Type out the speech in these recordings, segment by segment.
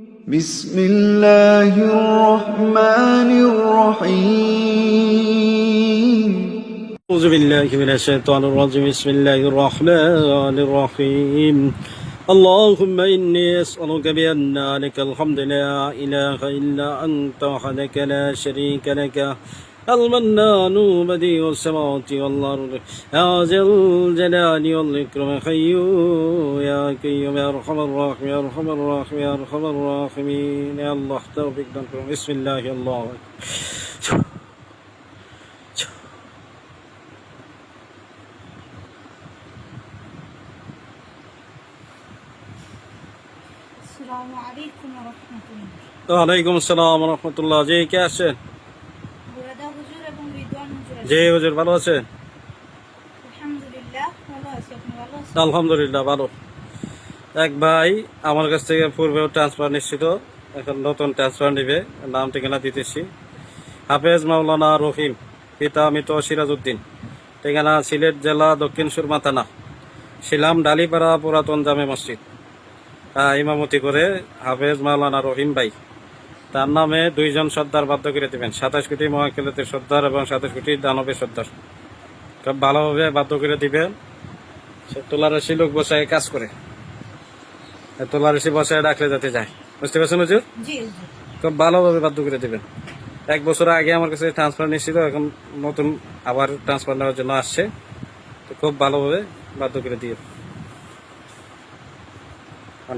بسم الله الرحمن الرحيم أعوذ بالله من الشيطان الرجيم بسم الله الرحمن الرحيم اللهم إني أسألك بأن لك الحمد لا إله إلا أنت وحدك لا شريك لك المنان بديع السماوات والأرض يا ذا الجلال والإكرام حي يا قيوم يا أرحم الراحمين يا أرحم الراحمين يا أرحم الراحمين يا الله توفيق لكم بسم الله الله السلام عليكم ورحمة الله। ওয়ালাইকুম আসসালাম ওয়া রাহমাতুল্লাহ। জি কে আছেন? বুরাদা হুজুর এবং রিদওয়ান হুজুর আছেন। জি হুজুর ভালো আছেন? আলহামদুলিল্লাহ ভালো আছি, আপনি ভালো আছেন? আলহামদুলিল্লাহ ভালো। এক ভাই আমার কাছ থেকে পূর্বেও ট্রান্সফার নিশ্চিত, এখন নতুন ট্রান্সফার নিবে, নাম ঠিকানা দিতেছি। হাফেজ মাওলানা রহিম, পিতা মৃত সিরাজউদ্দিন, ঠিকানা সিলেট জেলা দক্ষিণ সুরমা থানা, শিলাম ডালিপাড়া পুরাতন জামে মসজিদ। ইমামতি করে হাফেজ মাওলানা রহিম ভাই। তার নামে দুইজন সর্দার বাধ্য করে দেবেন, 27 কোটি মহাকেলাতের সর্দার এবং 27 কোটি দানবের সর্দার। খুব ভালোভাবে বাধ্য করে দিবেন। সে তোলারাশি লোক বসায় কাজ করে, তোলারাশি বসায় ডাকলে যাতে যায়, বুঝতে পারছেন হুজুর? জি হুজুর। খুব ভালোভাবে বাধ্য করে দিবেন। 1 বছর আগে আমার কাছে ট্রান্সফার নিশ্চিত, এখন নতুন আবার ট্রান্সফার নেওয়ার জন্য আসছে, তো খুব ভালোভাবে বাধ্য করে দিয়ে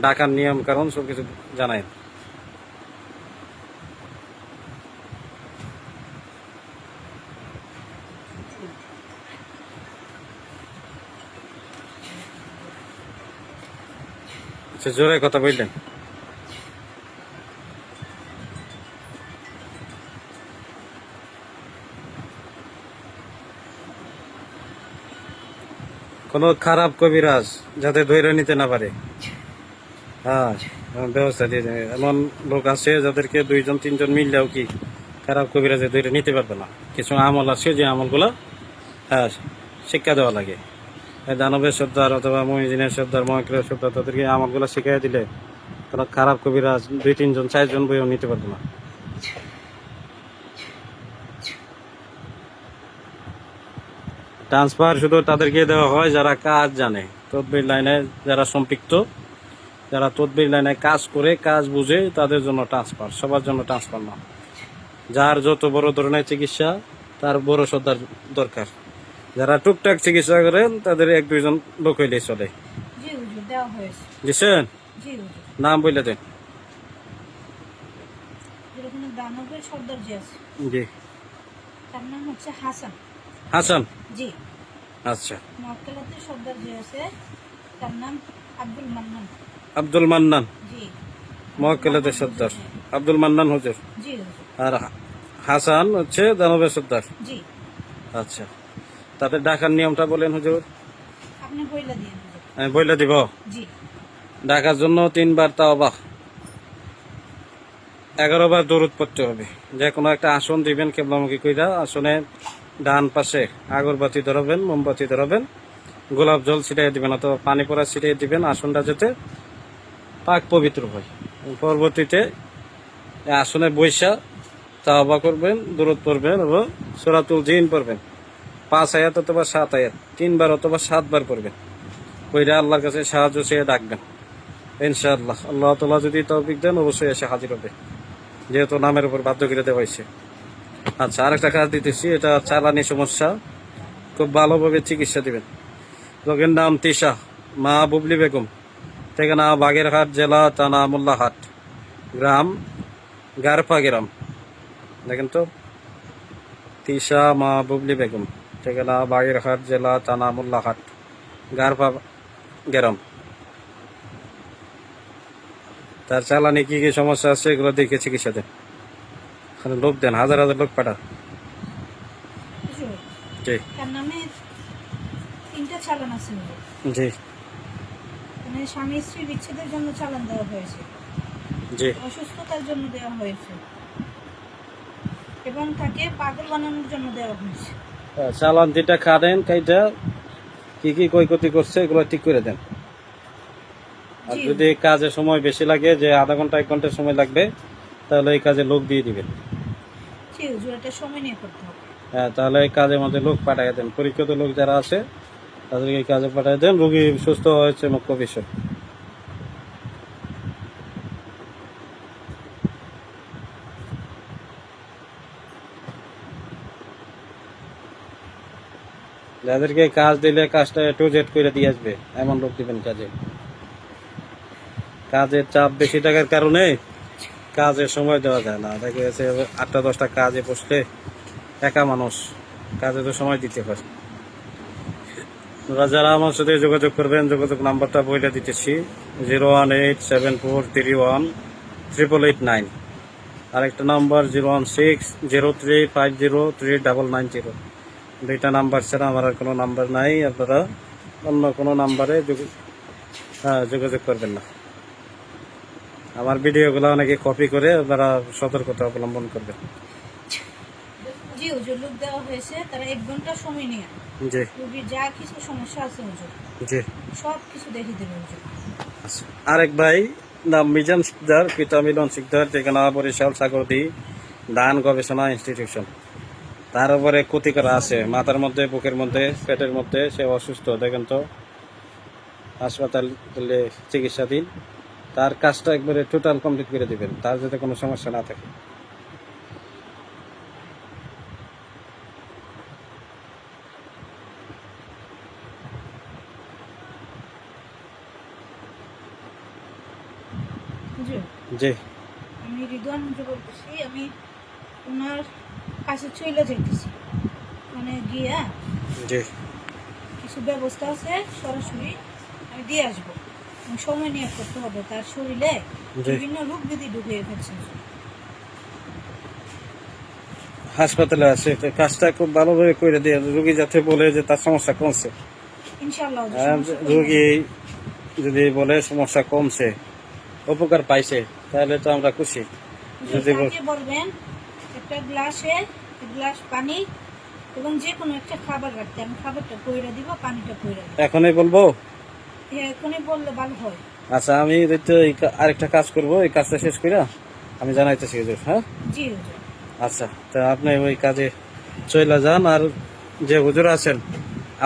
ডাকার নিয়ম কারণ সবকিছু জানায়। আচ্ছা, জোরে কথা বললেন। কোনো খারাপ কবিরাজ যাতে ধৈর্য নিতে না পারে, হ্যাঁ ব্যবস্থা দিয়ে দেবে। এমন লোক আছে যাদেরকে 2-3 জন মিললেও কি খারাপ কবিরাজে ধৈর্য নিতে পারবে না। কিছু আমল আছে যে আমলগুলো হ্যাঁ শিক্ষা দেওয়া লাগে। দানবের সর্দার অথবা মহিজিনের সর্দার মহাকেলের সর্দার তাদেরকে আমলগুলো শিখাই দিলে কোনো খারাপ কবিরাজ 2-3 জন 4 জন বইও নিতে পারবে না। ট্রান্সফার শুধু তাদেরকে দেওয়া হয় যারা কাজ জানে, তদবির লাইনে যারা সম্পৃক্ত, যারা তদবির লাইনে কাজ করে কাজ বুঝে, তাদের জন্য ট্রান্সফার, সবার জন্য ট্রান্সফার না। যার যত বড় ধরনের চিকিৎসা তার বড় সর্দার দরকার। যারা টুকটাক চিকিৎসা করেন তাদের 1-2 জন লোক হইলেই চলে। জি হুজুর, দেওয়া হয়েছে। বুঝছেন? জি হুজুর। নাম বলে দেন। যেরকম দানবের সর্দার যে আছে, জি, তার নাম হচ্ছে হাসান। হাসান। জি। আচ্ছা। মক্কেলাতের সর্দার যে আছে, তার নাম আব্দুল মান্নান। আব্দুল মান্নান। জি। মক্কেলাতের সর্দার আব্দুল মান্নান হুজুর। জি হুজুর। আর হাসান হচ্ছে দানবের সর্দার। জি। আচ্ছা, তাদের ডাকার নিয়মটা বলেন হুজুর। আপনি বইলা দিন হুজুর। আমি বলে দিব। জি। ডাকার জন্য 3 বার তাওবা, 11 বার দরুদ পড়তে হবে। যে কোনো একটা আসন দিবেন কেবলামুখী কইরা, আসনে ডান পাশে আগরবাতি ধরাবেন, মোমবাতি ধরাবেন, গোলাপ জল ছিটাই দিবেন অথবা পানি পড়া ছিটাই দিবেন, আসনটা যাতে পাক পবিত্র হয়। পরবর্তীতে আসনে বৈশা তাওবা করবেন, দরুদ পড়বেন এবং সূরাতুল জিন পড়বেন। 5 আয়াত অথবা 7 আয়াত 3 বার অথবা 7 বার পড়বেন। কইরা আল্লাহর কাছে সাহায্য চেয়ে ডাকবেন। ইনশাআল্লাহ আল্লাহ তাআলা যদি তৌফিক দেন অবশ্যই এসে হাজির হবে, যেহেতু নামের উপর বাধ্য করে দেওয়া হয়েছে। আচ্ছা, আরেকটা কাজ দিতেছি, এটা চালানি সমস্যা, খুব ভালোভাবে চিকিৎসা দিবেন। লোকের নাম তিশা, মা বুবলি বেগম, ঠিকানা বাগেরহাট জেলা থানা মোল্লাহাট, গ্রাম গারফা গ্রাম। দেখেন তো, তিশা মা বুবলি বেগম, ঠিকানা বাগেরহাট জেলা থানা মোল্লাহাট, গারফা গ্রাম। তার চালানি কি কি সমস্যা আছে এগুলো দেখে চিকিৎসা দেন। লোক দেন, হাজার হাজার লোক পাঠান। হুজুর, জি তার নামে 3টা চালান আছে হুজুর। জি মানে স্বামী স্ত্রী বিচ্ছেদের জন্য চালান দেওয়া হয়েছে, জি অসুস্থতার জন্য দেওয়া হয়েছে এবং তাকে পাগল বানানোর জন্য দেওয়া হয়েছে। চালান 3টা খাদেন, কাইটা কি কি ক্ষয়ক্ষতি করছে এগুলো ঠিক করে দেন। আর জি। যদি কাজে সময় বেশি লাগে, যে আধা ঘন্টা 1 ঘন্টা সময় লাগবে, তাহলে এই কাজে লোক দিয়ে দিবেন। জি হুজুর, এটা সময় নিয়ে করতে হবে। হ্যাঁ, তাহলে এই কাজের মধ্যে লোক পাঠিয়ে দেন, পরীক্ষিত লোক যারা আছে তাদেরকে এই কাজে পাঠিয়ে দেন। রোগী সুস্থ হয়েছে মুখ্য বিষয়। যাদেরকে কাজ দিলে কাজটা একটু জেট করে দিয়ে আসবে, এমন লোক দিবেন কাজে। কাজের চাপ বেশি থাকার কারণে কাজের সময় দেওয়া যায় না। দেখা গেছে 8টা-10টা কাজে বসলে একা মানুষ, কাজে তো সময় দিতে হয়। আপনারা যারা আমার সাথে যোগাযোগ করবেন, যোগাযোগ নাম্বারটা বইটা দিতেছি, 01874318889। আরেকটা নাম্বার 01603503990। দুইটা নাম্বার ছাড়া আমার আর কোনো নাম্বার নাই। আপনারা অন্য কোনো নাম্বারে যোগাযোগ করবেন না। আমার ভিডিওগুলো অনেকে কপি করে আপনারা সতর্কতা অবলম্বন করবেন। জি হুজুর, লোক দেওয়া হয়েছে, তারা 1 ঘন্টা সময় নিয়ে জি রোগীর যা কিছু সমস্যা আছে হুজুর জি। সব কিছু দেখিয়ে দেবে হুজুর। আচ্ছা, আরেক ভাই নাম মিজান সিকদার, পিতা মিলন সিকদার, ঠিকানা বরিশাল সাগরদী ধান গবেষণা ইনস্টিটিউশন। তার উপরে ক্ষতি করা আছে মাথার মধ্যে, বুকের মধ্যে, পেটের মধ্যে। সে অসুস্থ, দেখেন তো, হাসপাতালে চিকিৎসাধীন। তার কাজটা একবারে টোটাল কমপ্লিট করে দিবেন, তার যাতে কোনো সমস্যা না থাকে। হুজুর, জি আমি রিদওয়ান হুজুর বলতেছি। আমি ওনার কাছে চলে যেতেছি, মানে গিয়া জি কিছু ব্যবস্থা আছে, সরাসরি আমি দিয়ে আসবো। এবং সময় নিয়ে করতে হবে, তার শরীরে জি। বিভিন্ন রোগ ব্যাধি ঢুকিয়ে ফেলছে হুজুর। হাসপাতালে আছে, তো কাজটা খুব ভালোভাবে করে দিয়ে রুগী যাতে বলে যে তার সমস্যা কমছে। ইনশাআল্লাহ হুজুর, আর সমস্যা করবে না। রুগী যদি বলে সমস্যা কমছে, উপকার পাইছে, তাহলে তো আমরা খুশি। হুজুর, যদি তাকে বলবেন একটা গ্লাসে 1 গ্লাস পানি এবং যে কোনো একটা খাবার রাখতে, আমি খাবারটা পইরা দিব, পানিটা পইরা দিব। এখনই বলবো? এখনই বললে ভালো হয়। আচ্ছা, আমি তো আরেকটা কাজ করব, এই কাজটা শেষ করে আমি জানাইতেছি হুজুর। হ্যাঁ, জি হুজুর। আচ্ছা, তা আপনি ওই কাজে চলে যান। আর যে হুজুর আছেন,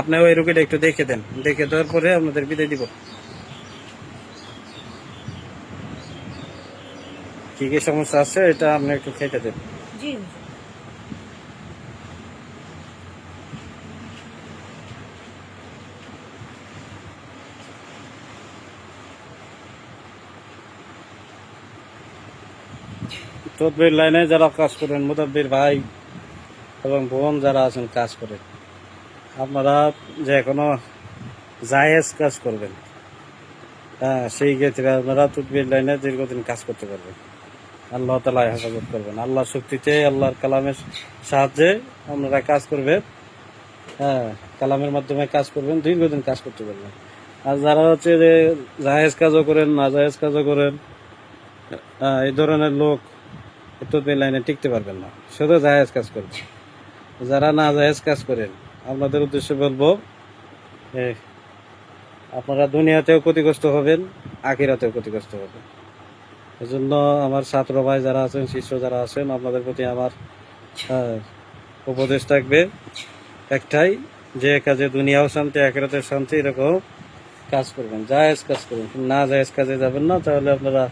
আপনি ওই রুগীটা একটু দেখে দেন, দেখে দেওয়ার পরে আপনাদের বিদায় দিব। কি কি সমস্যা আছে এটা আপনি একটু খেটে দেন। জি হুজুর। তদবির লাইনে যারা কাজ করেন, মুদাব্বির ভাই এবং বোন যারা আছেন কাজ করেন, আপনারা যে কোনো জায়েজ কাজ করবেন। হ্যাঁ, সেই ক্ষেত্রে আপনারা তদবির লাইনে দীর্ঘদিন কাজ করতে পারবেন। আল্লাহ তাআলা হেফাজত করবেন। আল্লাহর শক্তিতে, আল্লাহর কালামের সাহায্যে আপনারা কাজ করবেন। হ্যাঁ, কালামের মাধ্যমে কাজ করবেন, দীর্ঘদিন কাজ করতে পারবেন। আর যারা হচ্ছে যে জায়েজ কাজও করেন, না জায়েজ কাজও করেন, এই ধরনের লোক তদবির লাইনে টিকতে পারবেন না, শুধু জায়েজ কাজ করবেন। যারা না জায়েজ কাজ করেন, আপনাদের উদ্দেশ্যে বলবো, আপনারা দুনিয়াতেও ক্ষতিগ্রস্ত হবেন, আখিরাতেও ক্ষতিগ্রস্ত হবেন। এজন্য আমার ছাত্র ভাই যারা আছেন, শিষ্য যারা আছেন, আপনাদের প্রতি আমার উপদেশ থাকবে একটাই, যে কাজে দুনিয়াও শান্তি, আখিরাতের শান্তি, এরকম কাজ করবেন, জায়েজ কাজ করবেন। না জায়েজ কাজে যাবেন না, তাহলে আপনারা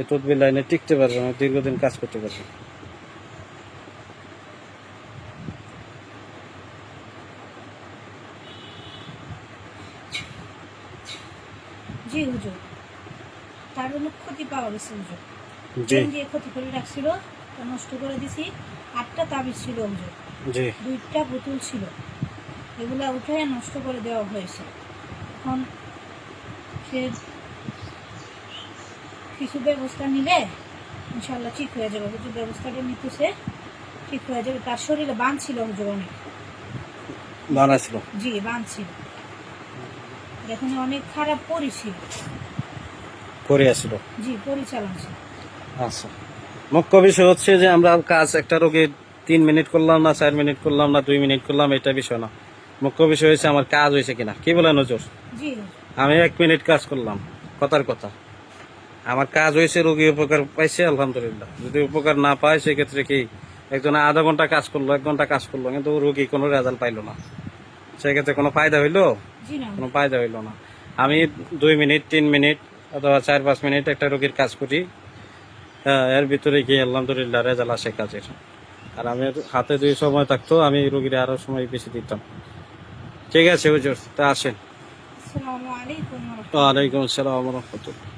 এই তদবির লাইনে টিকতে পারবেন না, দীর্ঘদিন কাজ করতে পারবেন। জি হুজুর, তার অনেক ক্ষতি পাওয়া গেছে হুজুর। জি ট্রেন দিয়ে ক্ষতি করে রাখছিল, তা নষ্ট করে দিছি। 8টা তাবিজ ছিল হুজুর, জি 2টা বোতল ছিল, এগুলা উঠে নষ্ট করে দেওয়া হয়েছে। এখন সে কিছু ব্যবস্থা নিলে ইনশাল্লাহ ঠিক হয়ে যাবে হুজুর। ব্যবস্থাটা নিতেছে, ঠিক হয়ে যাবে। তার শরীরে বান ছিল হুজুর অনেক। বানাছিল। জি, বান ছিল, এখন অনেক খারাপ পরিছিল। করে আসলো। জি, পরিচালন ছিল। আচ্ছা, মুখ্য বিষয় হচ্ছে যে আমরা কাজ একটা রোগীর 3 মিনিট করলাম না, 4 মিনিট করলাম না, 2 মিনিট করলাম, এটা বিষয় না। মুখ্য বিষয় হচ্ছে আমার কাজ হয়েছে কিনা। কি বলেন হুজুর? জি হুজুর। আমি 1 মিনিট কাজ করলাম, কথার কথা। আমার কাজ হয়েছে, রোগী উপকার পাইছে আলহামদুলিল্লাহ। যদি উপকার না পায় সেক্ষেত্রে কি একজনে আধা ঘন্টা কাজ করলো, 1 ঘন্টা কাজ করলো, কিন্তু রোগী কোনো রেজাল্ট পাইলো না, সেক্ষেত্রে কোনো ফায়দা হইলো? জি না। কোনো ফায়দা হইলো না। আমি 2 মিনিট 3 মিনিট অথবা 4-5 মিনিট একটা রোগীর কাজ করি, এর ভিতরে গিয়ে আলহামদুলিল্লাহ রেজাল্ট আসে কাজের। আর আমি হাতে যদি সময় থাকতো আমি রোগীর আরো সময় বেশি দিতাম। ঠিক আছে হুজুর, তা আসেন। আসসালামু আলাইকুম ওয়া রাহমাতুল্লাহ। ওয়ালাইকুম আসসালাম ওয়া রাহমাতুল্লাহ।